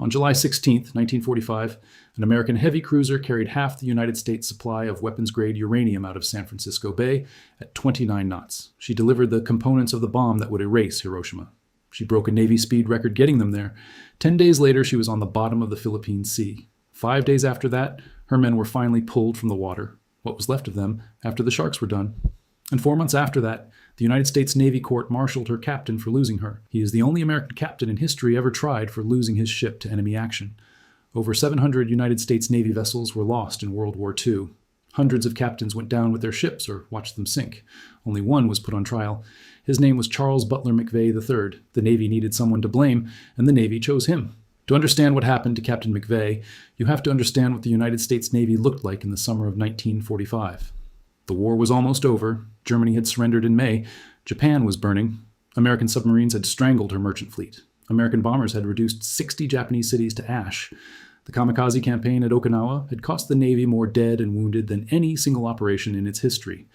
On July 16, 1945, an American heavy cruiser carried half the United States supply of weapons-grade uranium out of San Francisco Bay at 29 knots. She delivered the components of the bomb that would erase Hiroshima. She broke a Navy speed record getting them there. 10 days later, she was on the bottom of the Philippine Sea. 5 days after that, her men were finally pulled from the water, what was left of them after the sharks were done. And 4 months after that, the United States Navy court-martialed her captain for losing her. He is the only American captain in history ever tried for losing his ship to enemy action. Over 700 United States Navy vessels were lost in World War II. Hundreds of captains went down with their ships or watched them sink. Only one was put on trial. His name was Charles Butler McVay III. The Navy needed someone to blame, and the Navy chose him. To understand what happened to Captain McVay, you have to understand what the United States Navy looked like in the summer of 1945. The war was almost over. Germany had surrendered in May. Japan was burning. American submarines had strangled her merchant fleet. American bombers had reduced 60 Japanese cities to ash. The kamikaze campaign at Okinawa had cost the Navy more dead and wounded than any single operation in its history.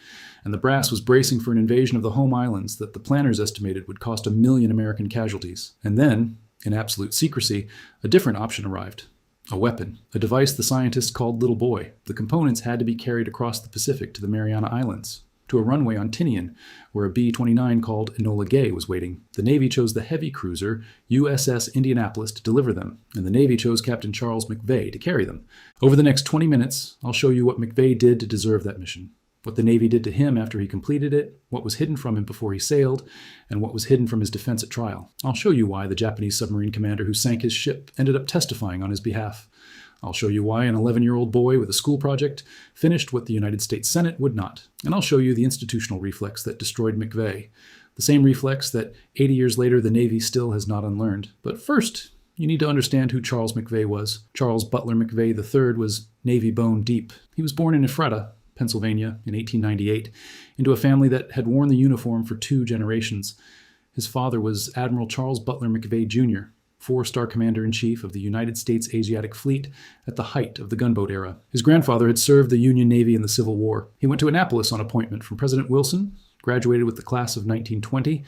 And the brass was bracing for an invasion of the home islands that the planners estimated would cost 1 million American casualties. And then, in absolute secrecy, a different option arrived. A weapon, a device the scientists called Little Boy. The components had to be carried across the Pacific to the Mariana Islands, to a runway on Tinian, where a B-29 called Enola Gay was waiting. The Navy chose the heavy cruiser USS Indianapolis to deliver them, and the Navy chose Captain Charles McVay to carry them. Over the next 20 minutes, I'll show you what McVay did to deserve that mission, what the Navy did to him after he completed it, what was hidden from him before he sailed, and what was hidden from his defense at trial. I'll show you why the Japanese submarine commander who sank his ship ended up testifying on his behalf. I'll show you why an 11-year-old boy with a school project finished what the United States Senate would not. And I'll show you the institutional reflex that destroyed McVay, the same reflex that 80 years later the Navy still has not unlearned. But first, you need to understand who Charles McVay was. Charles Butler McVay III was Navy bone deep. He was born in Ephrata, Pennsylvania, in 1898, into a family that had worn the uniform for 2 generations. His father was Admiral Charles Butler McVay Jr., 4-star Commander-in-Chief of the United States Asiatic Fleet at the height of the gunboat era. His grandfather had served the Union Navy in the Civil War. He went to Annapolis on appointment from President Wilson, graduated with the class of 1920,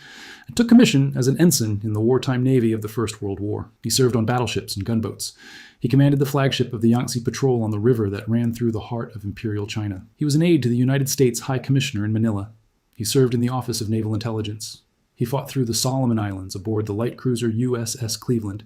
and took commission as an ensign in the wartime Navy of the First World War. He served on battleships and gunboats. He commanded the flagship of the Yangtze Patrol on the river that ran through the heart of Imperial China. He was an aide to the United States High Commissioner in Manila. He served in the Office of Naval Intelligence. He fought through the Solomon Islands aboard the light cruiser USS Cleveland,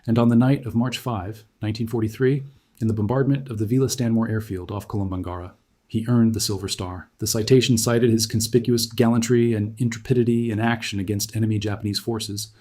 and on the night of March 5, 1943, in the bombardment of the Vila Stanmore airfield off Kolombangara, he earned the Silver Star. The citation cited his conspicuous gallantry and intrepidity in action against enemy Japanese forces.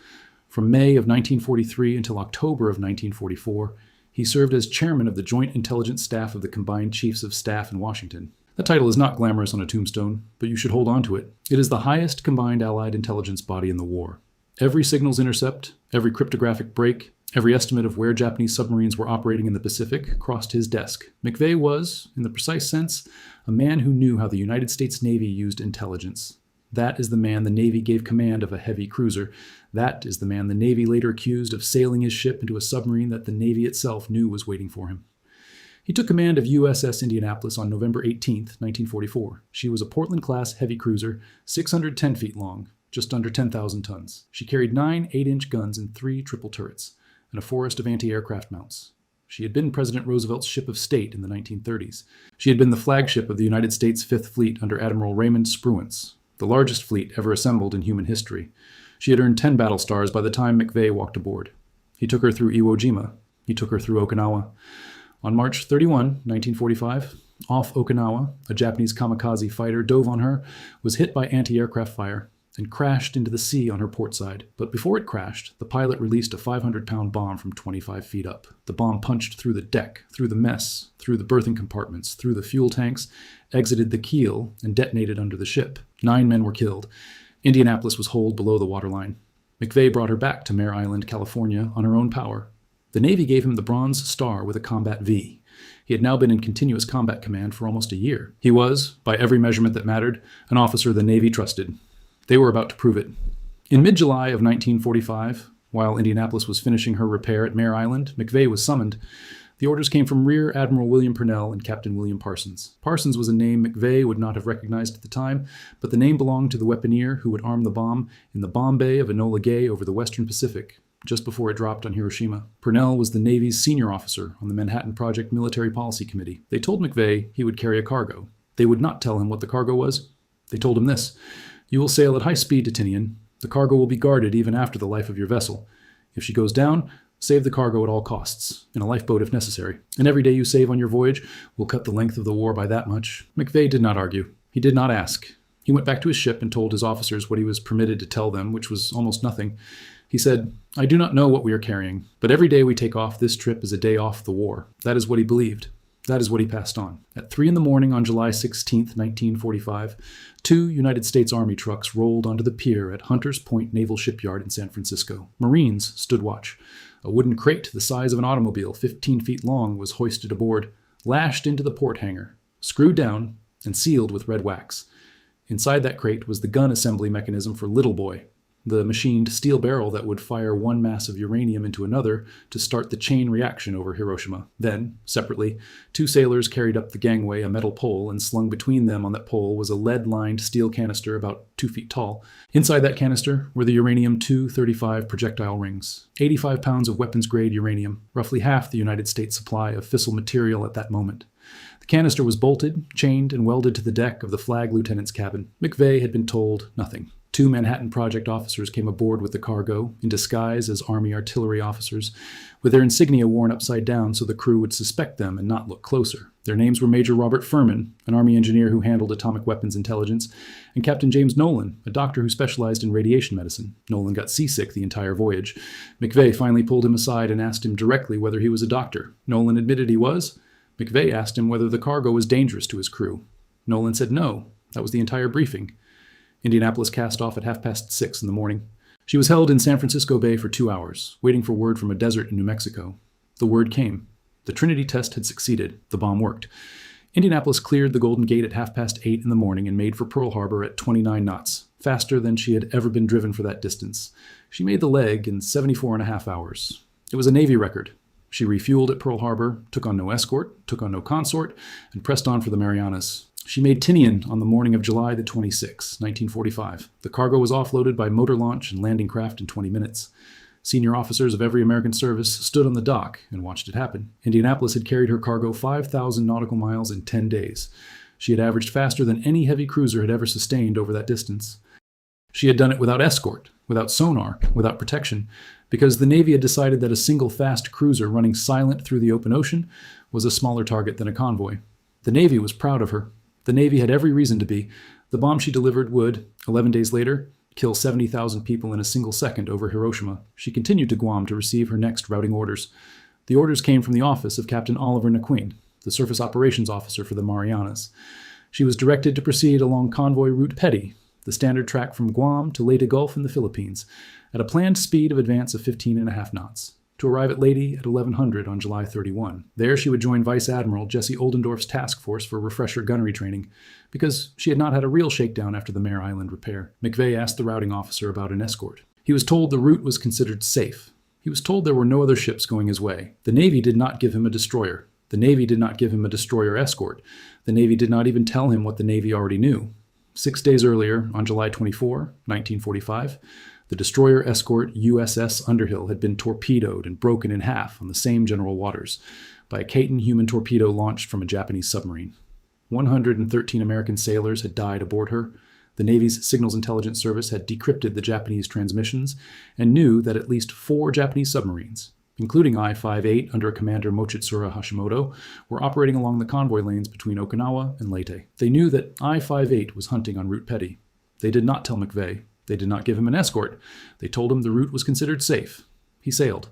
From May of 1943 until October of 1944, he served as chairman of the Joint Intelligence Staff of the Combined Chiefs of Staff in Washington. The title is not glamorous on a tombstone, but you should hold on to it. It is the highest combined Allied intelligence body in the war. Every signals intercept, every cryptographic break, every estimate of where Japanese submarines were operating in the Pacific crossed his desk. McVay was, in the precise sense, a man who knew how the United States Navy used intelligence. That is the man the Navy gave command of a heavy cruiser. That is the man the Navy later accused of sailing his ship into a submarine that the Navy itself knew was waiting for him. He took command of USS Indianapolis on November 18, 1944. She was a Portland-class heavy cruiser, 610 feet long, just under 10,000 tons. She carried 9 8-inch guns and 3 triple turrets, and a forest of anti-aircraft mounts. She had been President Roosevelt's ship of state in the 1930s. She had been the flagship of the United States Fifth Fleet under Admiral Raymond Spruance, the largest fleet ever assembled in human history. She had earned 10 battle stars by the time McVay walked aboard. He took her through Iwo Jima. He took her through Okinawa. On March 31, 1945, off Okinawa, a Japanese kamikaze fighter dove on her, was hit by anti-aircraft fire, and crashed into the sea on her port side. But before it crashed, the pilot released a 500-pound bomb from 25 feet up. The bomb punched through the deck, through the mess, through the berthing compartments, through the fuel tanks, exited the keel, and detonated under the ship. 9 men were killed. Indianapolis was holed below the waterline. McVay brought her back to Mare Island, California, on her own power. The Navy gave him the Bronze Star with a Combat V. He had now been in continuous combat command for almost a year. He was, by every measurement that mattered, an officer the Navy trusted. They were about to prove it. In mid-July of 1945, while Indianapolis was finishing her repair at Mare Island, McVay was summoned. The orders came from Rear Admiral William Purnell and Captain William Parsons. Parsons was a name McVay would not have recognized at the time, but the name belonged to the weaponeer who would arm the bomb in the bomb bay of Enola Gay over the western Pacific. just before it dropped on Hiroshima. Purnell was the Navy's senior officer on the Manhattan Project Military Policy Committee. They told McVay he would carry a cargo. They would not tell him what the cargo was. They told him this: "You will sail at high speed to Tinian. The cargo will be guarded even after the life of your vessel. If she goes down, save the cargo at all costs, in a lifeboat if necessary. And every day you save on your voyage will cut the length of the war by that much." McVay did not argue. He did not ask. He went back to his ship and told his officers what he was permitted to tell them, which was almost nothing. He said, "I do not know what we are carrying, but every day we take off this trip is a day off the war." That is what he believed. That is what he passed on. At 3 a.m. on July 16, 1945, 2 United States Army trucks rolled onto the pier at Hunters Point Naval Shipyard in San Francisco. Marines stood watch. A wooden crate the size of an automobile, 15 feet long, was hoisted aboard, lashed into the port hangar, screwed down, and sealed with red wax. Inside that crate was the gun assembly mechanism for Little Boy, the machined steel barrel that would fire one mass of uranium into another to start the chain reaction over Hiroshima. Then, separately, 2 sailors carried up the gangway a metal pole, and slung between them on that pole was a lead-lined steel canister about 2 feet tall. Inside that canister were the uranium-235 projectile rings, 85 pounds of weapons-grade uranium, roughly half the United States supply of fissile material at that moment. The canister was bolted, chained, and welded to the deck of the flag lieutenant's cabin. McVay had been told nothing. 2 Manhattan Project officers came aboard with the cargo, in disguise as Army artillery officers, with their insignia worn upside down so the crew would suspect them and not look closer. Their names were Major Robert Furman, an Army engineer who handled atomic weapons intelligence, and Captain James Nolan, a doctor who specialized in radiation medicine. Nolan got seasick the entire voyage. McVay finally pulled him aside and asked him directly whether he was a doctor. Nolan admitted he was. McVay asked him whether the cargo was dangerous to his crew. Nolan said no. That was the entire briefing. Indianapolis cast off at 6:30 in the morning. She was held in San Francisco Bay for 2 hours, waiting for word from a desert in New Mexico. The word came. The Trinity test had succeeded. The bomb worked. Indianapolis cleared the Golden Gate at 8:30 in the morning and made for Pearl Harbor at 29 knots, faster than she had ever been driven for that distance. She made the leg in 74.5 hours. It was a Navy record. She refueled at Pearl Harbor, took on no escort, took on no consort, and pressed on for the Marianas. She made Tinian on the morning of July the 26th, 1945. The cargo was offloaded by motor launch and landing craft in 20 minutes. Senior officers of every American service stood on the dock and watched it happen. Indianapolis had carried her cargo 5,000 nautical miles in 10 days. She had averaged faster than any heavy cruiser had ever sustained over that distance. She had done it without escort, without sonar, without protection, because the Navy had decided that a single fast cruiser running silent through the open ocean was a smaller target than a convoy. The Navy was proud of her. The Navy had every reason to be. The bomb she delivered would, 11 days later, kill 70,000 people in a single second over Hiroshima. She continued to Guam to receive her next routing orders. The orders came from the office of Captain Oliver Naquin, the surface operations officer for the Marianas. She was directed to proceed along convoy route Petty, the standard track from Guam to Leyte Gulf in the Philippines, at a planned speed of advance of 15.5 knots. To arrive at Leyte at 1100 on July 31. There she would join Vice Admiral Jesse Oldendorf's task force for refresher gunnery training, because she had not had a real shakedown after the Mare Island repair. McVay asked the routing officer about an escort. He was told the route was considered safe. He was told there were no other ships going his way. The Navy did not give him a destroyer. The Navy did not give him a destroyer escort. The Navy did not even tell him what the Navy already knew. 6 days earlier, on July 24, 1945, the destroyer escort USS Underhill had been torpedoed and broken in half on the same general waters by a Caton human torpedo launched from a Japanese submarine. 113 American sailors had died aboard her. The Navy's Signals Intelligence Service had decrypted the Japanese transmissions and knew that at least 4 Japanese submarines, including I-58 under Commander Mochitsura Hashimoto, were operating along the convoy lanes between Okinawa and Leyte. They knew that I-58 was hunting en route Petty. They did not tell McVay. They did not give him an escort. They told him the route was considered safe. He sailed.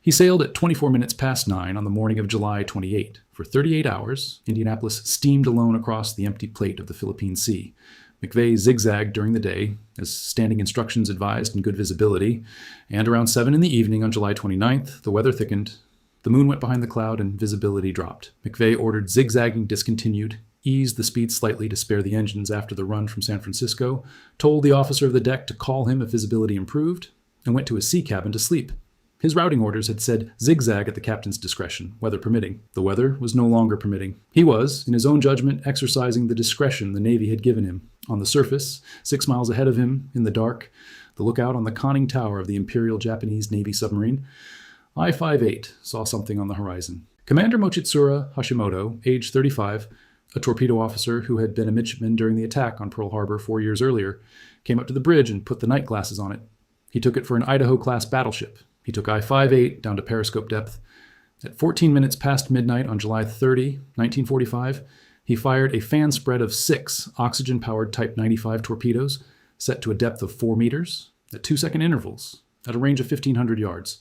He sailed at 9:24 on the morning of July 28. For 38 hours, Indianapolis steamed alone across the empty plate of the Philippine Sea. McVay zigzagged during the day, as standing instructions advised and good visibility, and around 7 in the evening on July 29th, the weather thickened, the moon went behind the cloud, and visibility dropped. McVay ordered zigzagging discontinued, eased the speed slightly to spare the engines after the run from San Francisco, told the officer of the deck to call him if visibility improved, and went to his sea cabin to sleep. His routing orders had said zigzag at the captain's discretion, weather permitting. The weather was no longer permitting. He was, in his own judgment, exercising the discretion the Navy had given him. On the surface, 6 miles ahead of him, in the dark, the lookout on the conning tower of the Imperial Japanese Navy submarine. I-58 saw something on the horizon. Commander Mochitsura Hashimoto, age 35, a torpedo officer who had been a midshipman during the attack on Pearl Harbor 4 years earlier, came up to the bridge and put the night glasses on it. He took it for an Idaho-class battleship. He took I-58 down to periscope depth. At 14 minutes past midnight on July 30, 1945, he fired a fan spread of 6 oxygen-powered Type 95 torpedoes set to a depth of 4 meters at 2-second intervals at a range of 1,500 yards.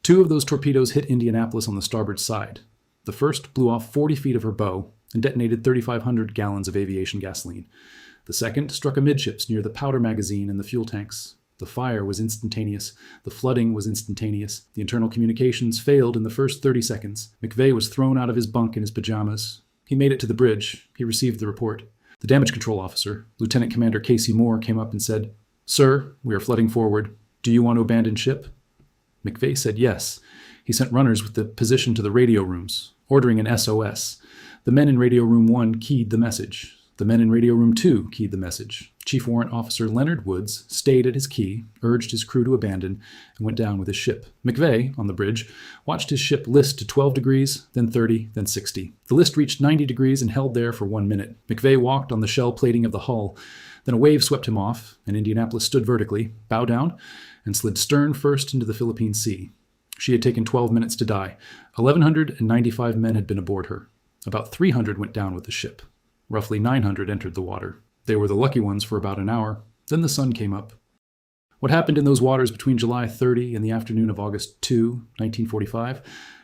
2 of those torpedoes hit Indianapolis on the starboard side. The first blew off 40 feet of her bow and detonated 3,500 gallons of aviation gasoline. The second struck amidships near the powder magazine and the fuel tanks. The fire was instantaneous. The flooding was instantaneous. The internal communications failed in the first 30 seconds. McVay was thrown out of his bunk in his pajamas. He made it to the bridge. He received the report. The damage control officer, Lieutenant Commander Casey Moore, came up and said, "Sir, we are flooding forward. Do you want to abandon ship?" McVay said yes. He sent runners with the position to the radio rooms, ordering an SOS. The men in Radio Room 1 keyed the message. The men in Radio Room 2 keyed the message. Chief Warrant Officer Leonard Woods stayed at his key, urged his crew to abandon, and went down with his ship. McVay, on the bridge, watched his ship list to 12 degrees, then 30, then 60. The list reached 90 degrees and held there for 1 minute. McVay walked on the shell plating of the hull. Then a wave swept him off, and Indianapolis stood vertically, bow down, and slid stern first into the Philippine Sea. She had taken 12 minutes to die. 1,195 men had been aboard her. About 300 went down with the ship. Roughly 900 entered the water. They were the lucky ones for about an hour. Then the sun came up. What happened in those waters between July 30 and the afternoon of August 2, 1945,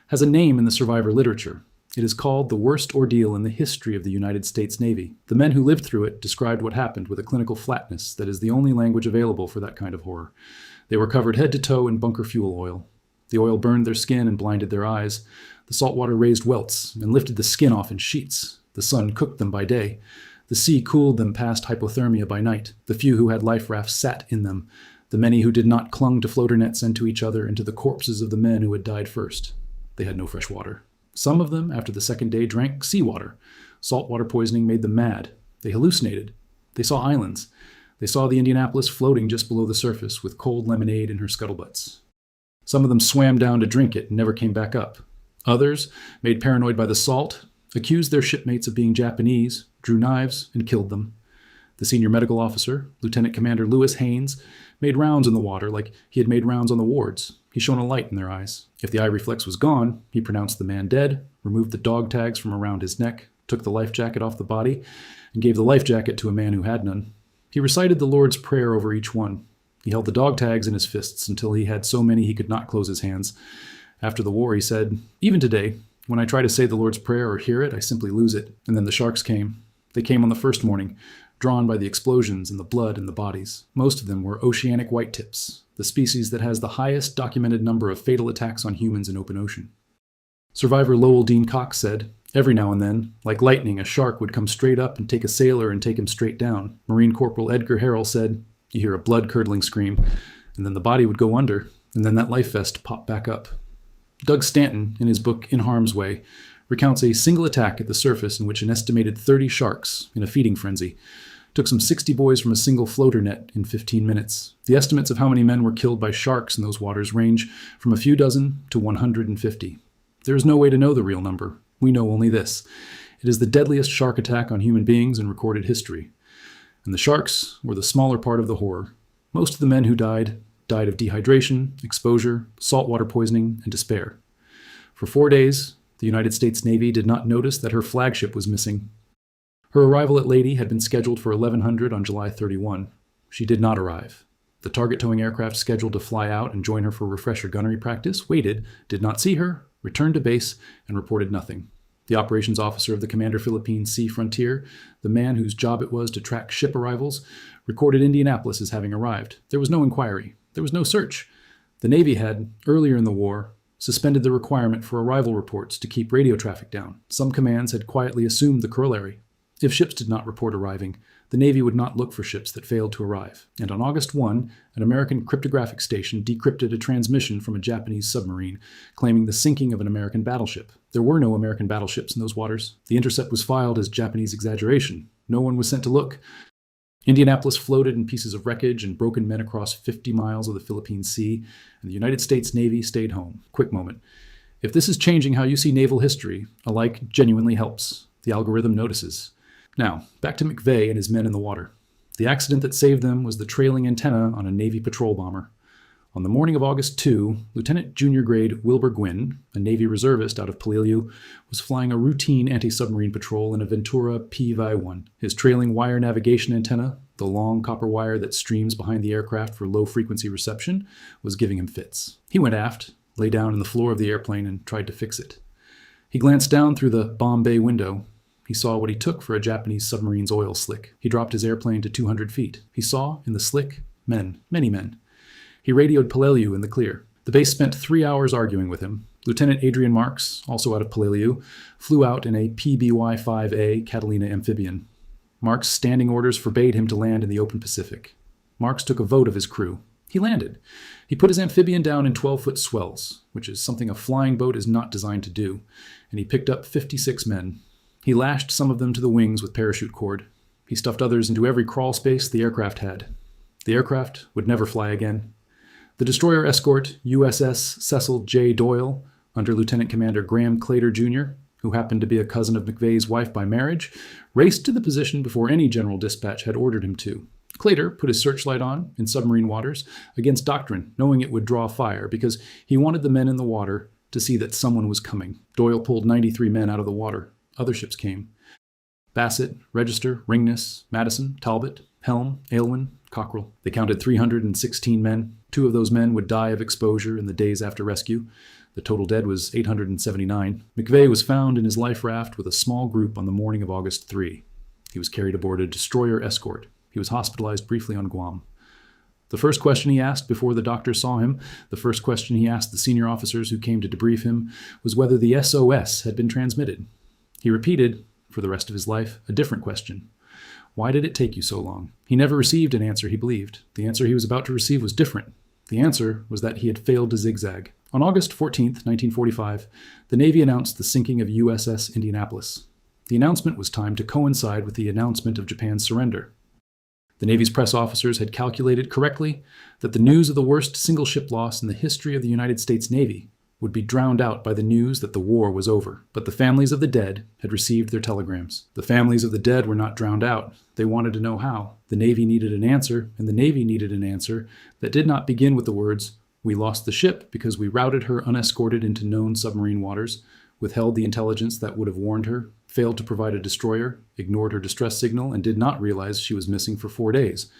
has a name in the survivor literature. It is called the worst ordeal in the history of the United States Navy. The men who lived through it described what happened with a clinical flatness that is the only language available for that kind of horror. They were covered head to toe in bunker fuel oil. The oil burned their skin and blinded their eyes. The salt water raised welts and lifted the skin off in sheets. The sun cooked them by day. The sea cooled them past hypothermia by night. The few who had life rafts sat in them. The many who did not clung to floater nets and to each other and to the corpses of the men who had died first. They had no fresh water. Some of them, after the second day, drank seawater. Saltwater poisoning made them mad. They hallucinated. They saw islands. They saw the Indianapolis floating just below the surface with cold lemonade in her scuttlebutts. Some of them swam down to drink it and never came back up. Others, made paranoid by the salt, accused their shipmates of being Japanese, drew knives, and killed them. The senior medical officer, Lieutenant Commander Lewis Haynes, made rounds in the water like he had made rounds on the wards. He shone a light in their eyes. If the eye reflex was gone, he pronounced the man dead, removed the dog tags from around his neck, took the life jacket off the body, and gave the life jacket to a man who had none. He recited the Lord's Prayer over each one. He held the dog tags in his fists until he had so many he could not close his hands. After the war, he said, "Even today, when I try to say the Lord's Prayer or hear it, I simply lose it." And then the sharks came. They came on the first morning, drawn by the explosions and the blood and the bodies. Most of them were oceanic whitetips, the species that has the highest documented number of fatal attacks on humans in open ocean. Survivor Lowell Dean Cox said, "Every now and then, like lightning, a shark would come straight up and take a sailor and take him straight down." Marine Corporal Edgar Harrell said, "You hear a blood-curdling scream, and then the body would go under, and then that life vest popped back up." Doug Stanton, in his book In Harm's Way, recounts a single attack at the surface in which an estimated 30 sharks, in a feeding frenzy, took some 60 boys from a single floater net in 15 minutes. The estimates of how many men were killed by sharks in those waters range from a few dozen to 150. There is no way to know the real number. We know only this. It is the deadliest shark attack on human beings in recorded history. And the sharks were the smaller part of the horror. Most of the men who died of dehydration, exposure, saltwater poisoning, and despair. For 4 days, the United States Navy did not notice that her flagship was missing. Her arrival at Lady had been scheduled for 1100 on July 31. She did not arrive. The target towing aircraft scheduled to fly out and join her for refresher gunnery practice waited, did not see her, returned to base, and reported nothing. The operations officer of the Commander Philippine Sea Frontier, the man whose job it was to track ship arrivals, recorded Indianapolis as having arrived. There was no inquiry. There was no search. The Navy had, earlier in the war, suspended the requirement for arrival reports to keep radio traffic down. Some commands had quietly assumed the corollary. If ships did not report arriving, the Navy would not look for ships that failed to arrive. And on August 1, an American cryptographic station decrypted a transmission from a Japanese submarine, claiming the sinking of an American battleship. There were no American battleships in those waters. The intercept was filed as Japanese exaggeration. No one was sent to look. Indianapolis floated in pieces of wreckage and broken men across 50 miles of the Philippine Sea, and the United States Navy stayed home. Quick moment. If this is changing how you see naval history, a like genuinely helps. The algorithm notices. Now, back to McVay and his men in the water. The accident that saved them was the trailing antenna on a Navy patrol bomber. On the morning of August 2, Lieutenant Junior Grade Wilbur Gwynn, a Navy reservist out of Peleliu, was flying a routine anti-submarine patrol in a Ventura PY-1. His trailing wire navigation antenna, the long copper wire that streams behind the aircraft for low-frequency reception, was giving him fits. He went aft, lay down on the floor of the airplane, and tried to fix it. He glanced down through the bomb bay window. He saw what he took for a Japanese submarine's oil slick. He dropped his airplane to 200 feet. He saw, in the slick, men, many men. He radioed Peleliu in the clear. The base spent 3 hours arguing with him. Lieutenant Adrian Marks, also out of Peleliu, flew out in a PBY-5A Catalina amphibian. Marks' standing orders forbade him to land in the open Pacific. Marks took a vote of his crew. He landed. He put his amphibian down in 12-foot swells, which is something a flying boat is not designed to do, and he picked up 56 men. He lashed some of them to the wings with parachute cord. He stuffed others into every crawl space the aircraft had. The aircraft would never fly again. The destroyer escort, USS Cecil J. Doyle, under Lieutenant Commander Graham Claytor, Jr., who happened to be a cousin of McVay's wife by marriage, raced to the position before any general dispatch had ordered him to. Claytor put his searchlight on, in submarine waters, against doctrine, knowing it would draw fire, because he wanted the men in the water to see that someone was coming. Doyle pulled 93 men out of the water. Other ships came. Bassett, Register, Ringnes, Madison, Talbot, Helm, Aylwin, Cockrell. They counted 316 men. 2 of those men would die of exposure in the days after rescue. The total dead was 879. McVay was found in his life raft with a small group on the morning of August 3. He was carried aboard a destroyer escort. He was hospitalized briefly on Guam. The first question he asked before the doctor saw him, the first question he asked the senior officers who came to debrief him, was whether the SOS had been transmitted. He repeated, for the rest of his life, a different question. Why did it take you so long? He never received an answer he believed. The answer he was about to receive was different. The answer was that he had failed to zigzag. On August 14, 1945, the Navy announced the sinking of USS Indianapolis. The announcement was timed to coincide with the announcement of Japan's surrender. The Navy's press officers had calculated correctly that the news of the worst single-ship loss in the history of the United States Navy would be drowned out by the news that the war was over. But the families of the dead had received their telegrams. The families of the dead were not drowned out. They wanted to know how. The Navy needed an answer, and the Navy needed an answer that did not begin with the words, "We lost the ship because we routed her unescorted into known submarine waters, withheld the intelligence that would have warned her, failed to provide a destroyer, ignored her distress signal, and did not realize she was missing for 4 days."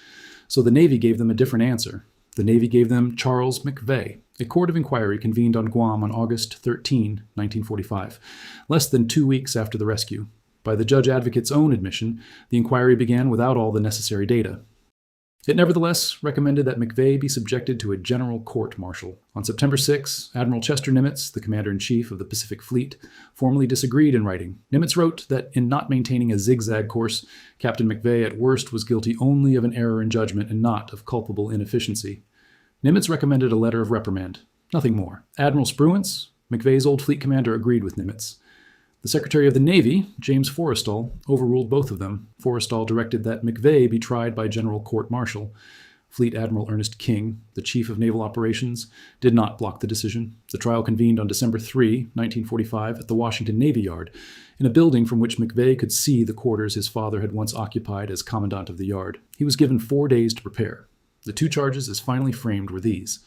So the Navy gave them a different answer. The Navy gave them Charles McVay. A court of inquiry convened on Guam on August 13, 1945, less than 2 weeks after the rescue. By the judge advocate's own admission, the inquiry began without all the necessary data. It nevertheless recommended that McVay be subjected to a general court-martial. On September 6, Admiral Chester Nimitz, the commander-in-chief of the Pacific Fleet, formally disagreed in writing. Nimitz wrote that in not maintaining a zigzag course, Captain McVay at worst was guilty only of an error in judgment and not of culpable inefficiency. Nimitz recommended a letter of reprimand. Nothing more. Admiral Spruance, McVay's old fleet commander, agreed with Nimitz. The Secretary of the Navy, James Forrestal, overruled both of them. Forrestal directed that McVay be tried by general court-martial. Fleet Admiral Ernest King, the Chief of Naval Operations, did not block the decision. The trial convened on December 3, 1945, at the Washington Navy Yard, in a building from which McVay could see the quarters his father had once occupied as commandant of the yard. He was given 4 days to prepare. The 2 charges as finally framed were these.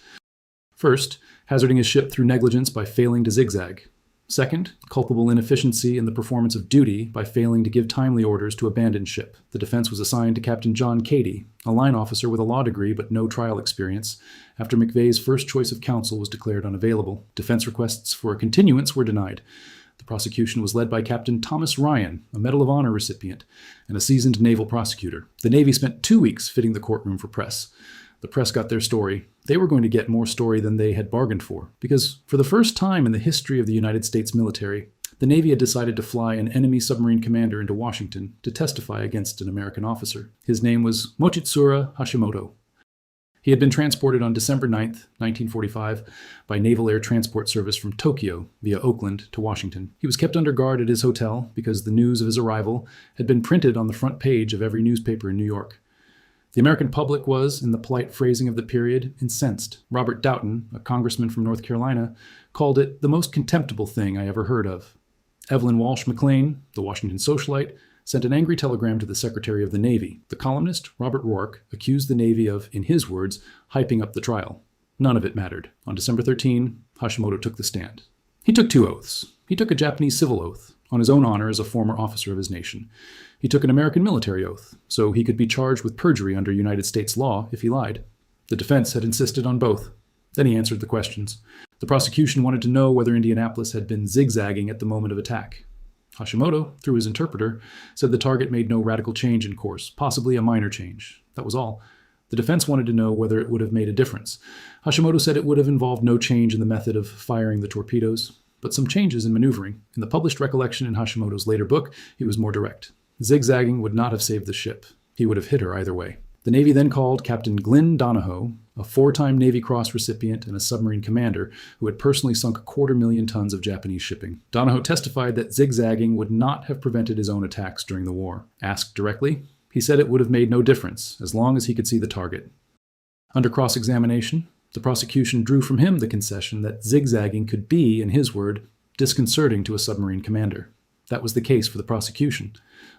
First, hazarding his ship through negligence by failing to zigzag. Second, culpable inefficiency in the performance of duty by failing to give timely orders to abandon ship. The defense was assigned to Captain John Cady, a line officer with a law degree but no trial experience, after McVay's first choice of counsel was declared unavailable. Defense requests for a continuance were denied. The prosecution was led by Captain Thomas Ryan, a Medal of Honor recipient, and a seasoned naval prosecutor. The Navy spent 2 weeks fitting the courtroom for press. The press got their story. They were going to get more story than they had bargained for, because for the first time in the history of the United States military, the Navy had decided to fly an enemy submarine commander into Washington to testify against an American officer. His name was Mochitsura Hashimoto. He had been transported on December 9, 1945, by Naval Air Transport Service from Tokyo via Oakland to Washington. He was kept under guard at his hotel because the news of his arrival had been printed on the front page of every newspaper in New York. The American public was, in the polite phrasing of the period, incensed. Robert Doughton, a congressman from North Carolina, called it the most contemptible thing I ever heard of. Evelyn Walsh McLean, the Washington socialite, sent an angry telegram to the Secretary of the Navy. The columnist, Robert Rourke, accused the Navy of, in his words, hyping up the trial. None of it mattered. On December 13, Hashimoto took the stand. He took 2 oaths. He took a Japanese civil oath, on his own honor as a former officer of his nation. He took an American military oath, so he could be charged with perjury under United States law if he lied. The defense had insisted on both. Then he answered the questions. The prosecution wanted to know whether Indianapolis had been zigzagging at the moment of attack. Hashimoto, through his interpreter, said the target made no radical change in course, possibly a minor change. That was all. The defense wanted to know whether it would have made a difference. Hashimoto said it would have involved no change in the method of firing the torpedoes, but some changes in maneuvering. In the published recollection in Hashimoto's later book, he was more direct. Zigzagging would not have saved the ship. He would have hit her either way. The Navy then called Captain Glynn Donahoe, a 4-time Navy Cross recipient and a submarine commander who had personally sunk 250,000 tons of Japanese shipping. Donahoe testified that zigzagging would not have prevented his own attacks during the war. Asked directly, he said it would have made no difference, as long as he could see the target. Under cross-examination, the prosecution drew from him the concession that zigzagging could be, in his word, disconcerting to a submarine commander. That was the case for the prosecution.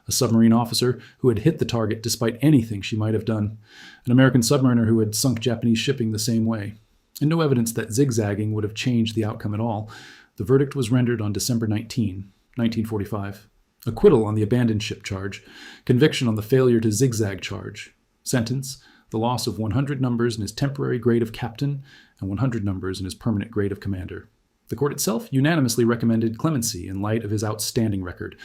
A submarine officer who had hit the target despite anything she might have done. An American submariner who had sunk Japanese shipping the same way. And no evidence that zigzagging would have changed the outcome at all. The verdict was rendered on December 19, 1945. Acquittal on the abandoned ship charge. Conviction on the failure to zigzag charge. Sentence: the loss of 100 numbers in his temporary grade of captain and 100 numbers in his permanent grade of commander. The court itself unanimously recommended clemency in light of his outstanding record.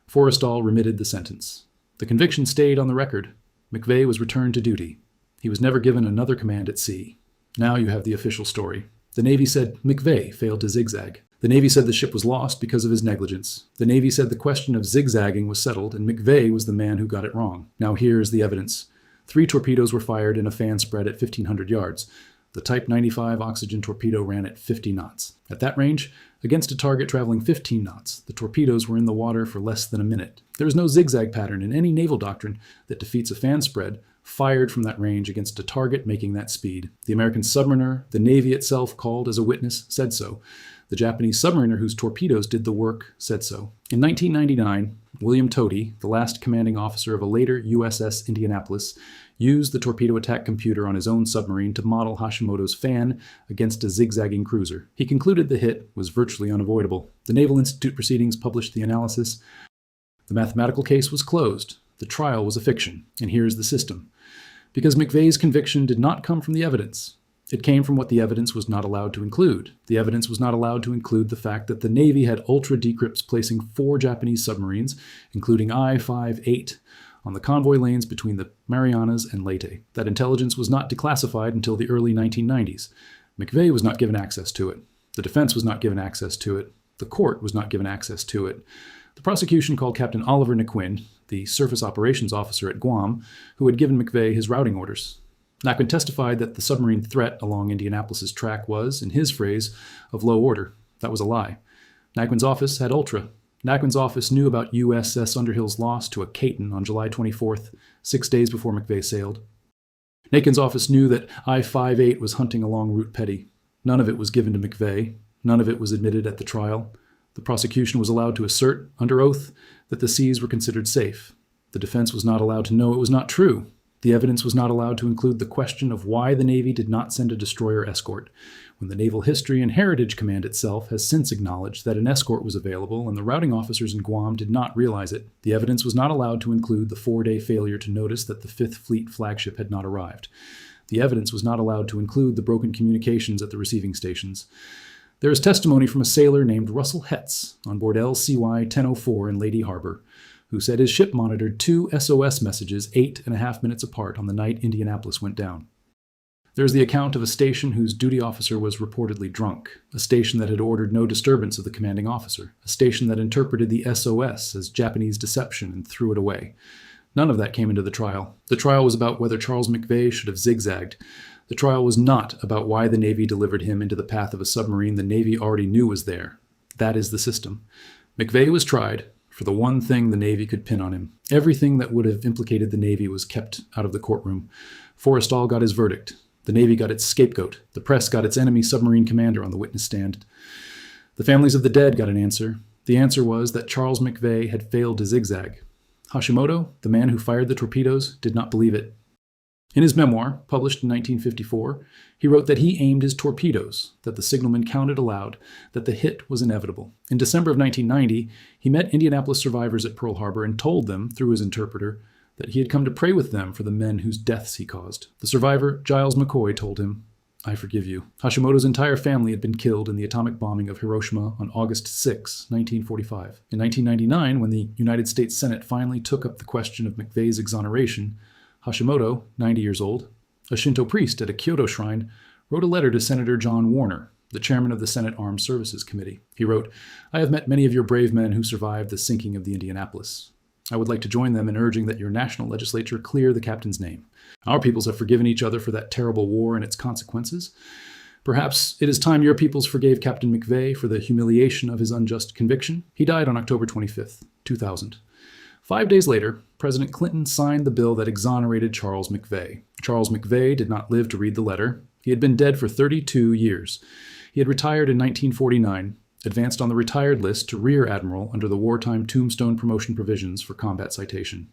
Forrestal remitted the sentence. The conviction stayed on the record. McVay was returned to duty. He was never given another command at sea. Now you have the official story. The Navy said McVay failed to zigzag. The Navy said the ship was lost because of his negligence. The Navy said the question of zigzagging was settled, and McVay was the man who got it wrong. Now here is the evidence. 3 torpedoes were fired in a fan spread at 1,500 yards. The Type 95 oxygen torpedo ran at 50 knots. At that range, against a target traveling 15 knots, the torpedoes were in the water for less than a minute. There is no zigzag pattern in any naval doctrine that defeats a fan spread fired from that range against a target making that speed. The American submariner, the Navy itself called as a witness, said so. The Japanese submariner whose torpedoes did the work said so. In 1999, William Tody, the last commanding officer of a later USS Indianapolis, used the torpedo attack computer on his own submarine to model Hashimoto's fan against a zigzagging cruiser. He concluded the hit was virtually unavoidable. The Naval Institute Proceedings published the analysis. The mathematical case was closed. The trial was a fiction. And here's the system. Because McVay's conviction did not come from the evidence. It came from what the evidence was not allowed to include. The evidence was not allowed to include the fact that the Navy had ultra-decrypts placing 4 Japanese submarines, including I-58, on the convoy lanes between the Marianas and Leyte. That intelligence was not declassified until the early 1990s. McVay was not given access to it. The defense was not given access to it. The court was not given access to it. The prosecution called Captain Oliver Naquin, the surface operations officer at Guam, who had given McVay his routing orders. Naquin testified that the submarine threat along Indianapolis's track was, in his phrase, of low order. That was a lie. Naquin's office had Ultra. Naquin's office knew about USS Underhill's loss to a Caton on July 24th, 6 days before McVay sailed. Naquin's office knew that I-58 was hunting along Route Petty. None of it was given to McVay. None of it was admitted at the trial. The prosecution was allowed to assert, under oath, that the seas were considered safe. The defense was not allowed to know it was not true. The evidence was not allowed to include the question of why the Navy did not send a destroyer escort, when the Naval History and Heritage Command itself has since acknowledged that an escort was available and the routing officers in Guam did not realize it. The evidence was not allowed to include the 4-day failure to notice that the 5th Fleet flagship had not arrived. The evidence was not allowed to include the broken communications at the receiving stations. There is testimony from a sailor named Russell Hetz on board LCY 1004 in Lady Harbor, who said his ship monitored 2 SOS messages 8.5 minutes apart on the night Indianapolis went down. There is the account of a station whose duty officer was reportedly drunk, a station that had ordered no disturbance of the commanding officer, a station that interpreted the SOS as Japanese deception and threw it away. None of that came into the trial. The trial was about whether Charles McVay should have zigzagged. The trial was not about why the Navy delivered him into the path of a submarine the Navy already knew was there. That is the system. McVay was tried for the one thing the Navy could pin on him. Everything that would have implicated the Navy was kept out of the courtroom. Forrestal got his verdict. The Navy got its scapegoat. The press got its enemy submarine commander on the witness stand. The families of the dead got an answer. The answer was that Charles McVay had failed to zigzag. Hashimoto, the man who fired the torpedoes, did not believe it. In his memoir, published in 1954, he wrote that he aimed his torpedoes, that the signalman counted aloud, that the hit was inevitable. In December of 1990, he met Indianapolis survivors at Pearl Harbor and told them, through his interpreter, that he had come to pray with them for the men whose deaths he caused. The survivor, Giles McCoy, told him, "I forgive you." Hashimoto's entire family had been killed in the atomic bombing of Hiroshima on August 6, 1945. In 1999, when the United States Senate finally took up the question of McVay's exoneration, Hashimoto, 90 years old, a Shinto priest at a Kyoto shrine, wrote a letter to Senator John Warner, the chairman of the Senate Armed Services Committee. He wrote, "I have met many of your brave men who survived the sinking of the Indianapolis. I would like to join them in urging that your national legislature clear the captain's name. Our peoples have forgiven each other for that terrible war and its consequences. Perhaps it is time your peoples forgave Captain McVay for the humiliation of his unjust conviction." He died on October 25th, 2000. 5 days later, President Clinton signed the bill that exonerated Charles McVay. Charles McVay did not live to read the letter. He had been dead for 32 years. He had retired in 1949, advanced on the retired list to Rear Admiral under the wartime tombstone promotion provisions for combat citation.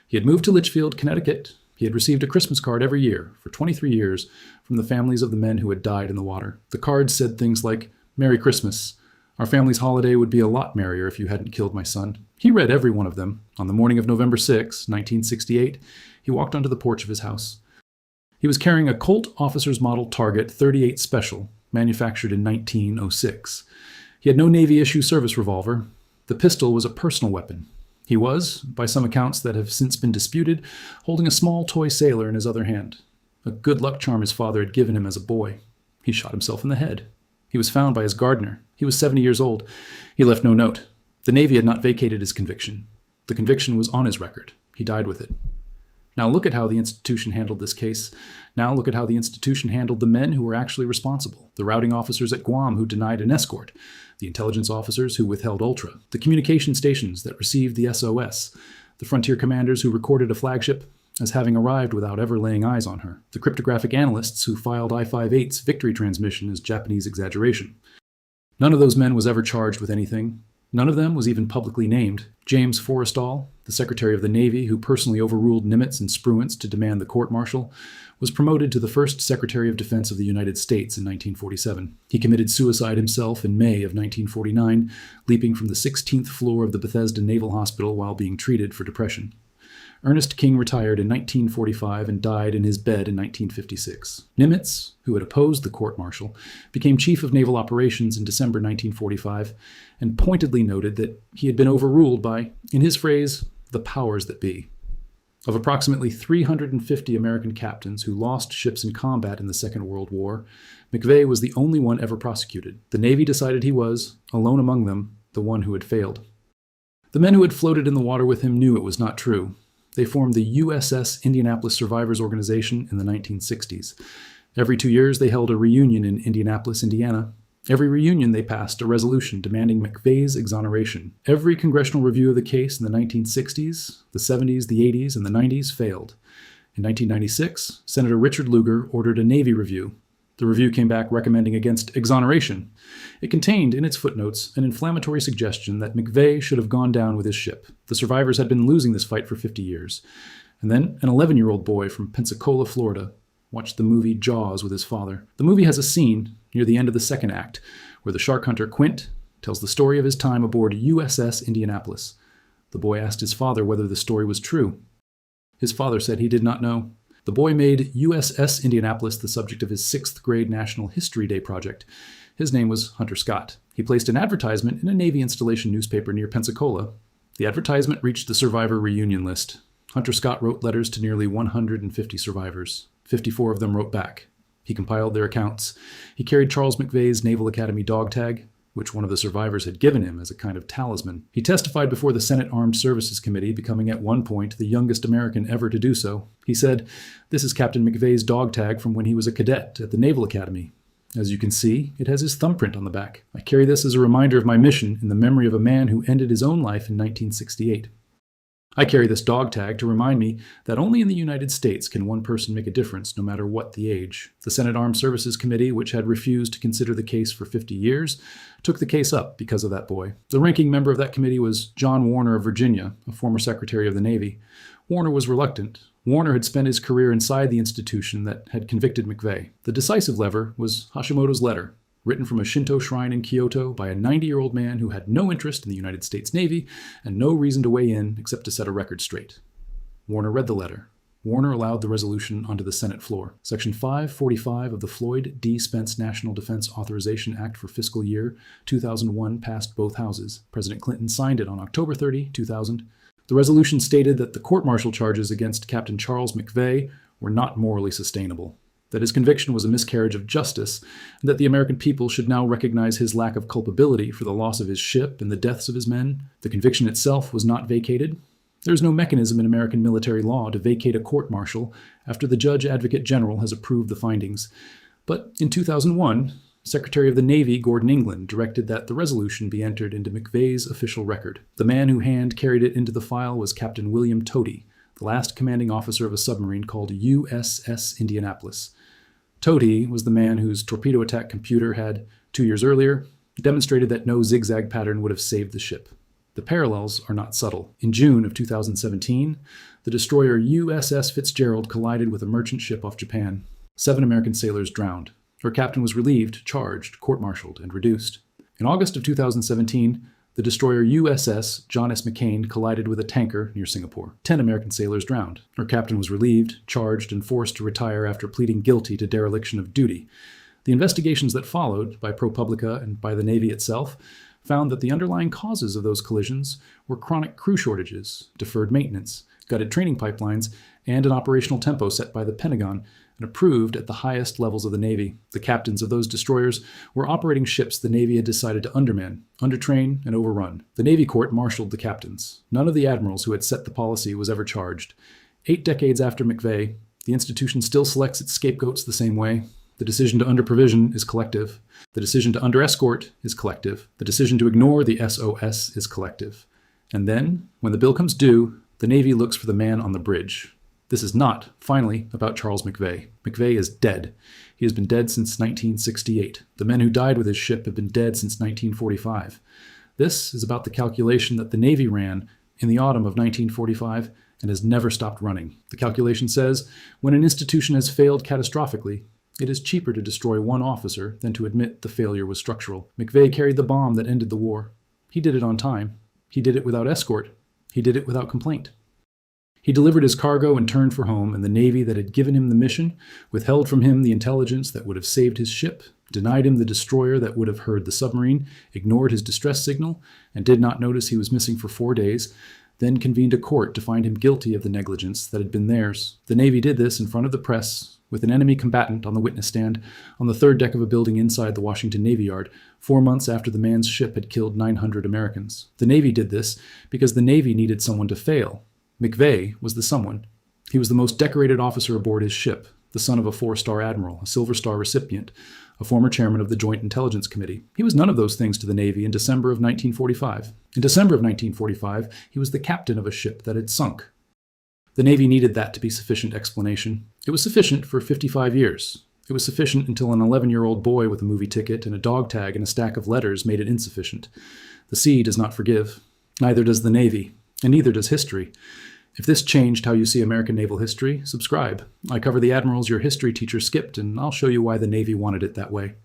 He had moved to Litchfield, Connecticut. He had received a Christmas card every year for 23 years from the families of the men who had died in the water. The cards said things like, "Merry Christmas. Our family's holiday would be a lot merrier if you hadn't killed my son." He read every one of them. On the morning of November 6, 1968, he walked onto the porch of his house. He was carrying a Colt Officer's Model Target 38 Special, manufactured in 1906. He had no Navy-issue service revolver. The pistol was a personal weapon. He was, by some accounts that have since been disputed, holding a small toy sailor in his other hand, a good luck charm his father had given him as a boy. He shot himself in the head. He was found by his gardener. He was 70 years old. He left no note. The Navy had not vacated his conviction. The conviction was on his record. He died with it. Now look at how the institution handled this case. Now look at how the institution handled the men who were actually responsible. The routing officers at Guam who denied an escort. The intelligence officers who withheld Ultra. The communication stations that received the SOS. The frontier commanders who recorded a flagship as having arrived without ever laying eyes on her. The cryptographic analysts who filed I-58's victory transmission as Japanese exaggeration. None of those men was ever charged with anything. None of them was even publicly named. James Forrestal, the Secretary of the Navy who personally overruled Nimitz and Spruance to demand the court-martial, was promoted to the first Secretary of Defense of the United States in 1947. He committed suicide himself in May of 1949, leaping from the 16th floor of the Bethesda Naval Hospital while being treated for depression. Ernest King retired in 1945 and died in his bed in 1956. Nimitz, who had opposed the court-martial, became Chief of Naval Operations in December 1945 and pointedly noted that he had been overruled by, in his phrase, the powers that be. Of approximately 350 American captains who lost ships in combat in the Second World War, McVay was the only one ever prosecuted. The Navy decided he was, alone among them, the one who had failed. The men who had floated in the water with him knew it was not true. They formed the USS Indianapolis Survivors Organization in the 1960s. Every 2 years, they held a reunion in Indianapolis, Indiana. Every reunion, they passed a resolution demanding McVay's exoneration. Every congressional review of the case in the 1960s, the 70s, the 80s, and the 90s failed. In 1996, Senator Richard Lugar ordered a Navy review. The review came back recommending against exoneration. It contained, in its footnotes, an inflammatory suggestion that McVay should have gone down with his ship. The survivors had been losing this fight for 50 years. And then an 11-year-old boy from Pensacola, Florida, watched the movie Jaws with his father. The movie has a scene near the end of the second act where the shark hunter Quint tells the story of his time aboard USS Indianapolis. The boy asked his father whether the story was true. His father said he did not know. The boy made USS Indianapolis the subject of his 6th grade National History Day project. His name was Hunter Scott. He placed an advertisement in a Navy installation newspaper near Pensacola. The advertisement reached the survivor reunion list. Hunter Scott wrote letters to nearly 150 survivors. 54 of them wrote back. He compiled their accounts. He carried Charles McVay's Naval Academy dog tag, which one of the survivors had given him as a kind of talisman. He testified before the Senate Armed Services Committee, becoming at one point the youngest American ever to do so. He said, "This is Captain McVay's dog tag from when he was a cadet at the Naval Academy. As you can see, it has his thumbprint on the back. I carry this as a reminder of my mission in the memory of a man who ended his own life in 1968. I carry this dog tag to remind me that only in the United States can one person make a difference, no matter what the age. The Senate Armed Services Committee, which had refused to consider the case for 50 years, took the case up because of that boy. The ranking member of that committee was John Warner of Virginia, a former Secretary of the Navy. Warner was reluctant. Warner had spent his career inside the institution that had convicted McVay. The decisive lever was Hashimoto's letter, written from a Shinto shrine in Kyoto by a 90-year-old man who had no interest in the United States Navy and no reason to weigh in except to set a record straight. Warner read the letter. Warner allowed the resolution onto the Senate floor. Section 545 of the Floyd D. Spence National Defense Authorization Act for fiscal year 2001 passed both houses. President Clinton signed it on October 30, 2000. The resolution stated that the court-martial charges against Captain Charles McVay were not morally sustainable, that his conviction was a miscarriage of justice, and that the American people should now recognize his lack of culpability for the loss of his ship and the deaths of his men. The conviction itself was not vacated. There is no mechanism in American military law to vacate a court-martial after the Judge Advocate General has approved the findings. But in 2001, Secretary of the Navy Gordon England directed that the resolution be entered into McVay's official record. The man who hand-carried it into the file was Captain William Tody, the last commanding officer of a submarine called USS Indianapolis. Tody was the man whose torpedo attack computer had, 2 years earlier, demonstrated that no zigzag pattern would have saved the ship. The parallels are not subtle. In June of 2017, the destroyer USS Fitzgerald collided with a merchant ship off Japan. 7 American sailors drowned. Her captain was relieved, charged, court-martialed, and reduced. In August of 2017, the destroyer USS John S. McCain collided with a tanker near Singapore. 10 American sailors drowned. Her captain was relieved, charged, and forced to retire after pleading guilty to dereliction of duty. The investigations that followed, by ProPublica and by the Navy itself, found that the underlying causes of those collisions were chronic crew shortages, deferred maintenance, gutted training pipelines, and an operational tempo set by the Pentagon and approved at the highest levels of the Navy. The captains of those destroyers were operating ships the Navy had decided to underman, undertrain, and overrun. The Navy court marshaled the captains. None of the admirals who had set the policy was ever charged. 8 decades after McVay, the institution still selects its scapegoats the same way. The decision to under-provision is collective. The decision to under-escort is collective. The decision to ignore the SOS is collective. And then, when the bill comes due, the Navy looks for the man on the bridge. This is not, finally, about Charles McVay. McVay is dead. He has been dead since 1968. The men who died with his ship have been dead since 1945. This is about the calculation that the Navy ran in the autumn of 1945 and has never stopped running. The calculation says, when an institution has failed catastrophically, it is cheaper to destroy one officer than to admit the failure was structural. McVay carried the bomb that ended the war. He did it on time. He did it without escort. He did it without complaint. He delivered his cargo and turned for home, and the Navy that had given him the mission withheld from him the intelligence that would have saved his ship, denied him the destroyer that would have heard the submarine, ignored his distress signal, and did not notice he was missing for 4 days, then convened a court to find him guilty of the negligence that had been theirs. The Navy did this in front of the press, with an enemy combatant on the witness stand, on the 3rd deck of a building inside the Washington Navy Yard, 4 months after the man's ship had killed 900 Americans. The Navy did this because the Navy needed someone to fail. McVay was the someone. He was the most decorated officer aboard his ship, the son of a 4-star admiral, a Silver Star recipient, a former chairman of the Joint Intelligence Committee. He was none of those things to the Navy in December of 1945. In December of 1945, he was the captain of a ship that had sunk. The Navy needed that to be sufficient explanation. It was sufficient for 55 years. It was sufficient until an 11-year-old boy with a movie ticket and a dog tag and a stack of letters made it insufficient. The sea does not forgive. Neither does the Navy. And neither does history. If this changed how you see American naval history, subscribe. I cover the admirals your history teacher skipped, and I'll show you why the Navy wanted it that way.